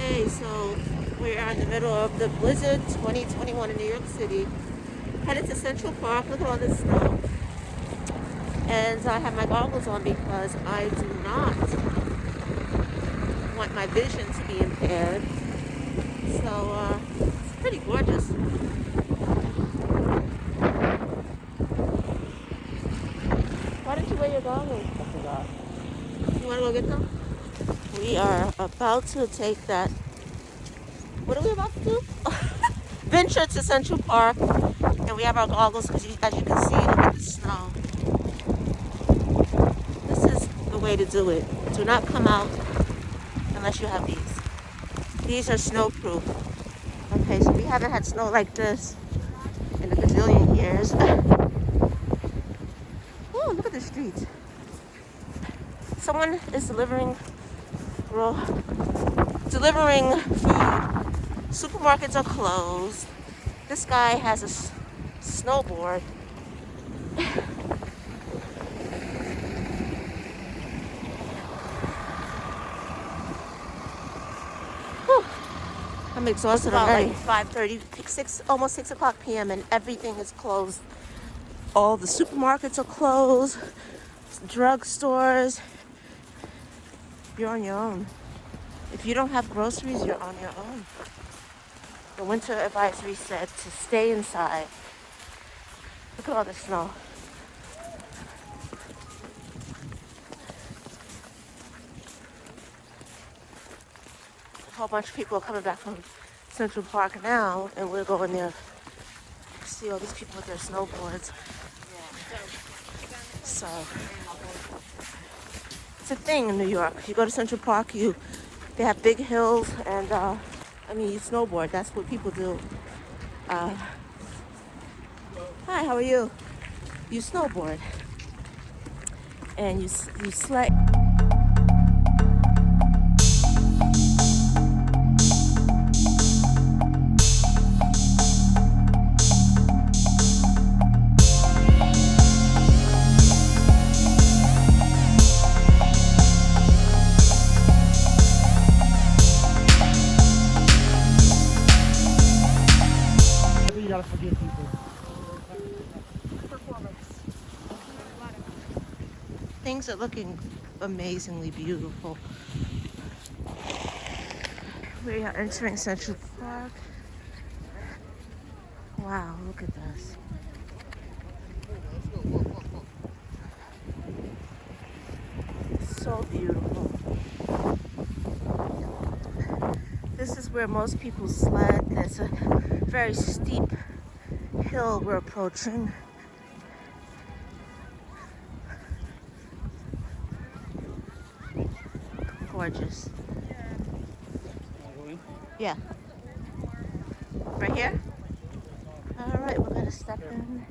Okay, so we are in the middle of the Blizzard 2021 in New York City. Headed to Central Park. Look at all this snow. And I have my goggles on because I do not want my vision to be impaired. So it's pretty gorgeous. Why didn't you wear your goggles? I forgot. You want to go get them? We are about to take that. What are we about to do? Venture to Central Park. And we have our goggles because as you can see, look at the snow. This is the way to do it. Do not come out unless you have these. These are snow-proof. Okay, so we haven't had snow like this in a gazillion years. Oh, look at the streets. Someone is delivering food. Supermarkets are closed. This guy has a snowboard. I'm exhausted already. Like 5:30, almost 6 o'clock p.m. and everything is closed. All the supermarkets are closed, drugstores. You're on your own. If you don't have groceries, you're on your own. The winter advisory said to stay inside. Look at all the snow. A whole bunch of people are coming back from Central Park now, and we're going there to see all these people with their snowboards. So it's a thing in New York. You go to Central Park, they have big hills, and you snowboard. That's what people do. Hi, how are you? You snowboard, and you sled. You gotta forgive people. Things are looking amazingly beautiful. We are entering Central Park. Wow, look at this. So beautiful. This is where most people sled. There's a very steep hill we're approaching. Gorgeous. Yeah. Right here? All right, we're gonna step in.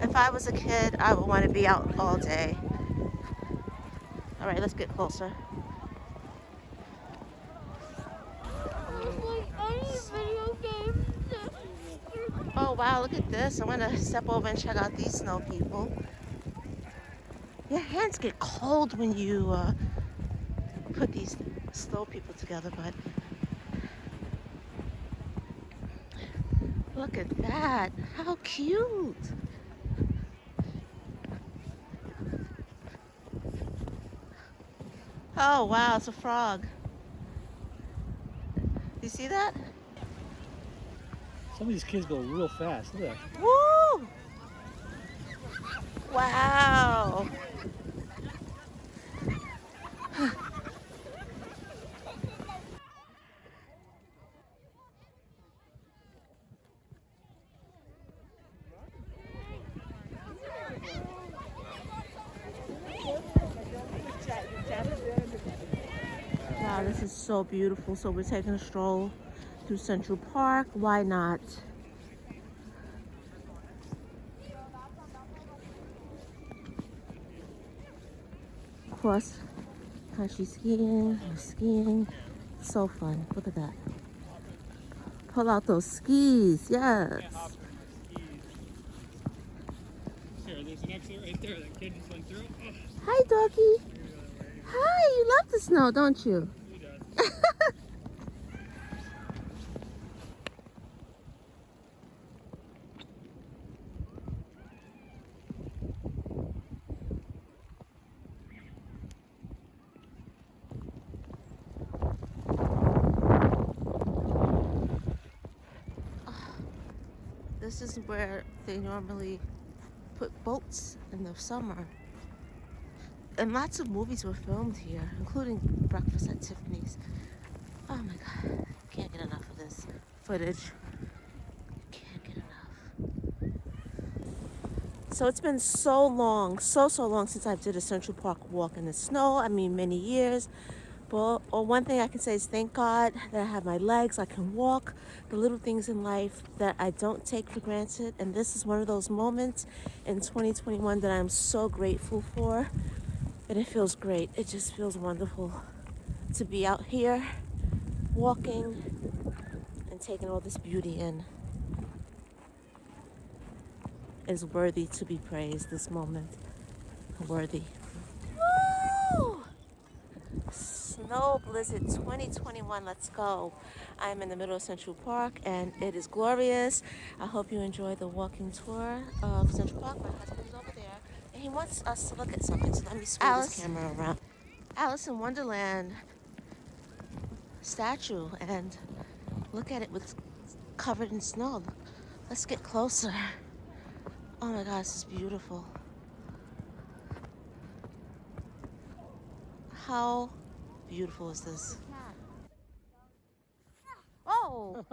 If I was a kid, I would want to be out all day. All right, let's get closer. Oh wow, look at this. I'm gonna step over and check out these snow people. Your hands get cold when you put these snow people together, but look at that. How cute. Oh wow, it's a frog. You see that? Some of these kids go real fast. Look at that. Woo! Wow. Wow, this is so beautiful. So we're taking a stroll through Central Park. Why not? Cross country skiing, skiing. So fun. Look at that. Pull out those skis. Yes. Here, there's an accident right there. That kid just went through. Oh, Hi, doggy. Hi, you love the snow, don't you? he does. This is where they normally put boats in the summer. And lots of movies were filmed here, including Breakfast at Tiffany's. Oh my God, can't get enough of this footage. Can't get enough. So it's been so long, so long since I did a Central Park walk in the snow. I mean, many years. But one thing I can say is thank God that I have my legs, I can walk, the little things in life that I don't take for granted. And this is one of those moments in 2021 that I'm so grateful for. And it feels great. It just feels wonderful to be out here walking and taking all this beauty in. Is worthy to be praised, this moment. Worthy. Woo! Snow Blizzard 2021, let's go. I'm in the middle of Central Park and it is glorious. I hope you enjoy the walking tour of Central Park. My husband is over there and he wants us to look at something, so let me swing this camera around. Alice in Wonderland statue, and look at it with covered in snow. Let's get closer. Oh my God, this is beautiful. How beautiful is this? Oh!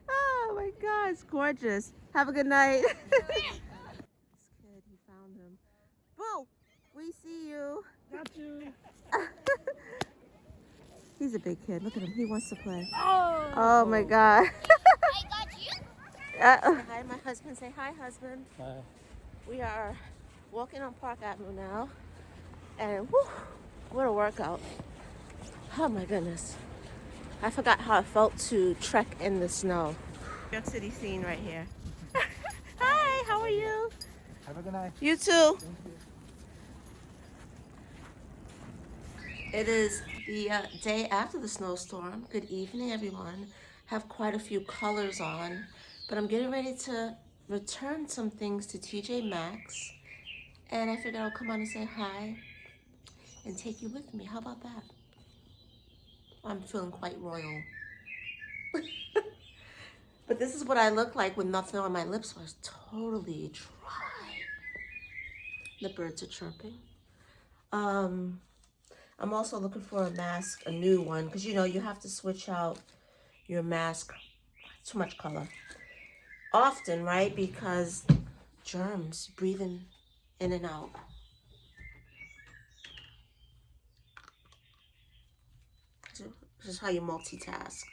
Oh my God, it's gorgeous. Have a good night. This kid, he found him. Boo! We see you. Got you. He's a big kid. Look at him. He wants to play. Oh! Oh my God. I got you. Hi, my husband. Say hi, husband. Hi. We are walking on Park Avenue now. And whew, what a workout. Oh my goodness. I forgot how it felt to trek in the snow. New York City scene right here. Hi, how are you? Have a good night. You too. Thank you. It is the day after the snowstorm. Good evening, everyone. Have quite a few colors on, but I'm getting ready to return some things to TJ Maxx, and I figured I'll come on and say hi and take you with me. How about that? I'm feeling quite royal. But this is what I look like with nothing on my lips. So I was totally dry. The birds are chirping. I'm also looking for a mask, a new one, because you know you have to switch out your mask. Too much color. Often, right? Because germs, breathing in and out. This is how you multitask.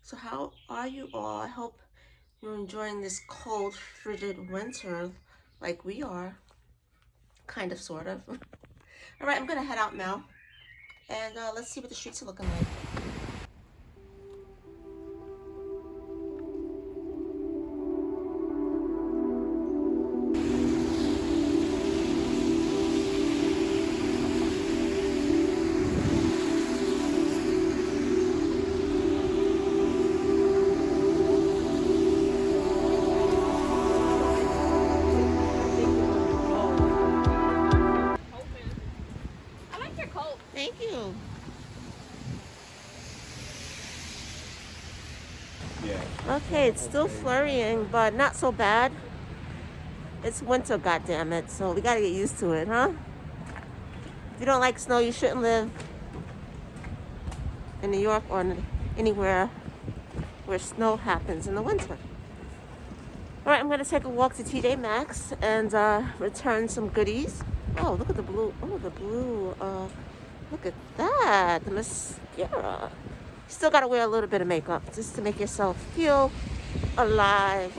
So how are you all? I hope you're enjoying this cold, frigid winter like we are. Kind of, sort of. All right, I'm gonna head out now. And let's see what the streets are looking like. Thank you. Yeah. Okay, it's still flurrying, but not so bad. It's winter, goddammit, so we gotta get used to it, huh? If you don't like snow, you shouldn't live in New York or anywhere where snow happens in the winter. All right, I'm gonna take a walk to TJ Maxx and return some goodies. Oh, look at the blue. Oh, the blue. Look at that. The mascara. Still gotta wear a little bit of makeup just to make yourself feel alive.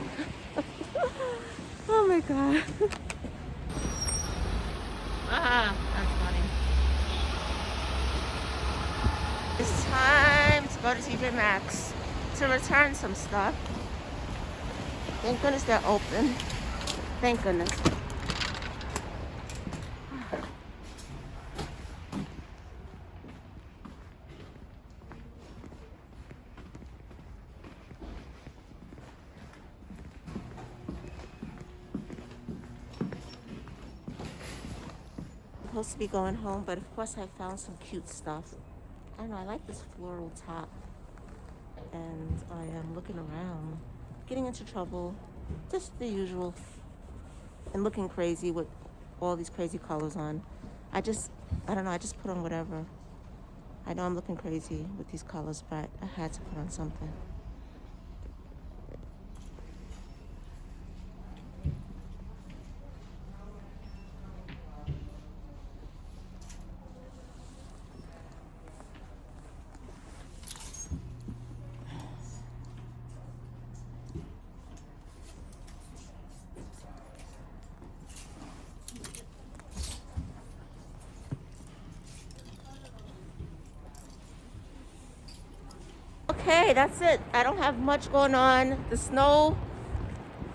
Oh my God. That's funny. It's time to go to TJ Maxx to return some stuff. Thank goodness they're open. Thank goodness. Supposed to be going home, but of course I found some cute stuff. I don't know, I like this floral top. And I am looking around, getting into trouble, just the usual, and looking crazy with all these crazy colors on. I don't know, I just put on whatever. I know I'm looking crazy with these colors, but I had to put on something. Okay, that's it. I don't have much going on. The snow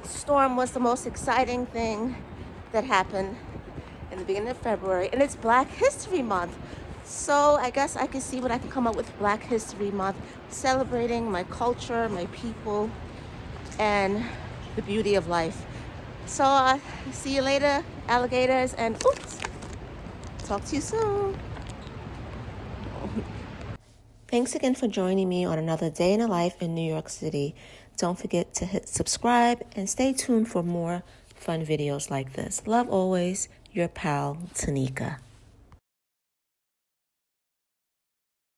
storm was the most exciting thing that happened in the beginning of February, and it's Black History Month. So I guess I can see what I can come up with Black History Month, celebrating my culture, my people, and the beauty of life. So see you later, alligators, and oops, talk to you soon. Thanks again for joining me on another day in the life in New York City. Don't forget to hit subscribe and stay tuned for more fun videos like this. Love always, your pal, Tanika.